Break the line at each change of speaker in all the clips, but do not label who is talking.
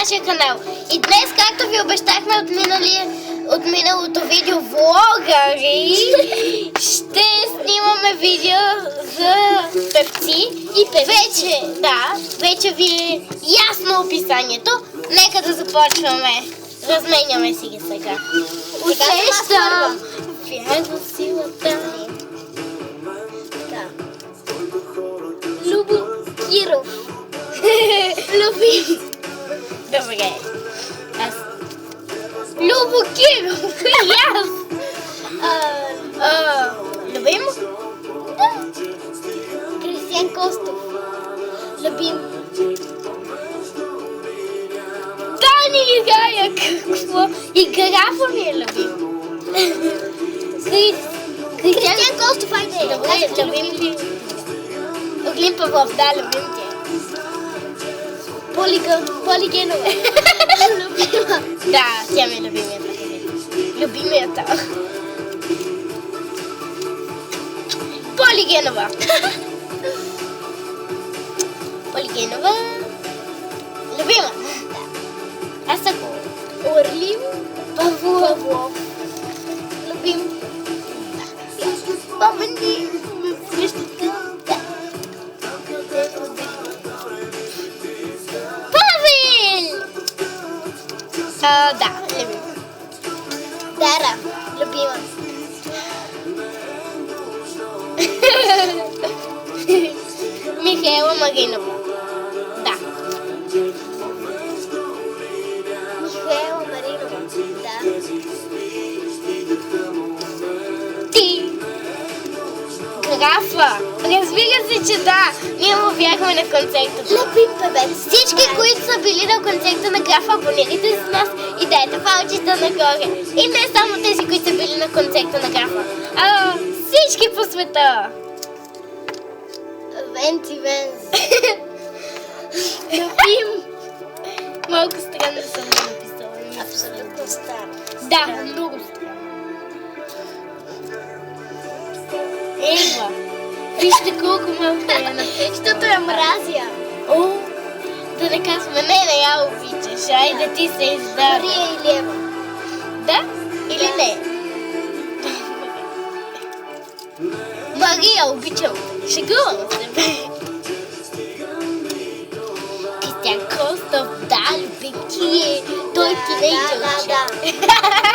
нашия канал. И днес, както ви обещахме от миналото видео влогари, ще снимаме видео за певци и певци. Вече ви е ясно описанието. Нека да започваме. Разменяме си ги сега. Усещам вярно силата. Любо Киров. Люби. Добре. Аз. Любо Киров. И аз. Любим? Да. Кристиан Костов. Любим. Дани играя. Какво? Играфа ми е любим. Кристиан Костов, айде. Добре, любим ли? Оглин Павлов, да, любим ти. Полигенова. Любима. Да, тя ми е любимията. Любимията. Полигенова. Полигенова. Любима. Аз ако Орлин Павлов. Любим. Помни. Да, любим. Дара, любима. Михаела Маринова. Да. Михаела Маринова. Да. Ти. Графа. Разбира се, че да. Ние му бяхме на концерта. Любим певец. Всички, които са били на концерта на Графа, абонирайте се с нас и дайте палчета нагоре. И не само тези, които са били на концерта на Графа, а всички по света. Венци. Любим. Малко странно съм написала. Абсолютно странно. Да, много странно. Ева. Вижте колко малко я написала. Защото я мразя. О, да не казваме, не я обичаш. Айде ти се издава. Мария Илиева. Да? Или не? Мария, обичам. Шегувам се. Кристиан Костов, да, любим ти е. Той е тинейджър. Да.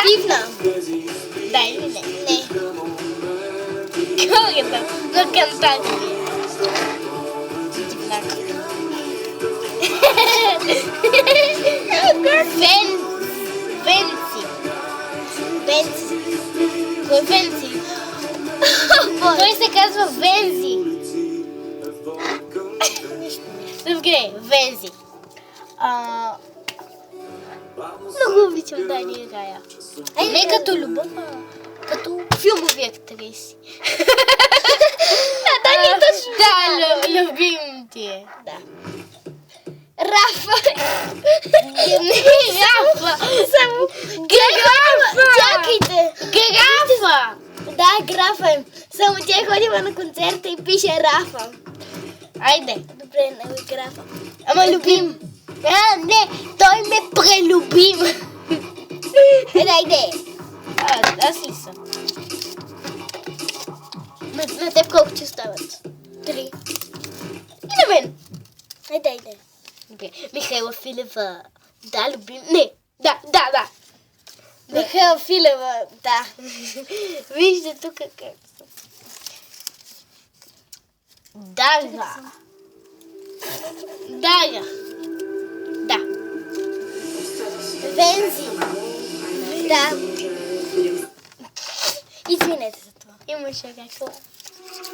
Дивна. Да или не? Не. Колката, но кантати ми е. Дивнака. Венци. Кой е Венци? Той се казва Вензи. Добре, Вензи. Много обичам Дани Рая. Не като любов, а като филмови актриси. Дани е точно. Да, любим ти е. Да. Рафа. Не, Рафа. Само Графа. Чакайте. Графа. Да, Графа е. Само тя ходила на концерта и пише Рафа. Айде. Добре, не е Графа. Ама любим. Не, той ме прелюбим. Айде. Аз ли съм? На теб колко ти остават? 3. И на мен. Айде. Okay. Михаела Филева. Да, любим. Не. Да. Михаела Филева. Да. Вижте тук как съм. Дага. Да. Вензи. Да. Извинете за това. Имаше някаква.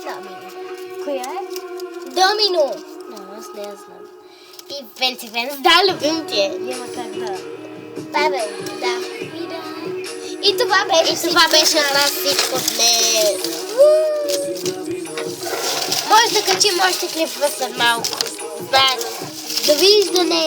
Домино. Коя е? Домино. Аз не я знам. И Венци. Да, любим ти е. Няма как да. Да. И това беше от нас всичко днес. Може да качим още клипове след малко. Довиждане!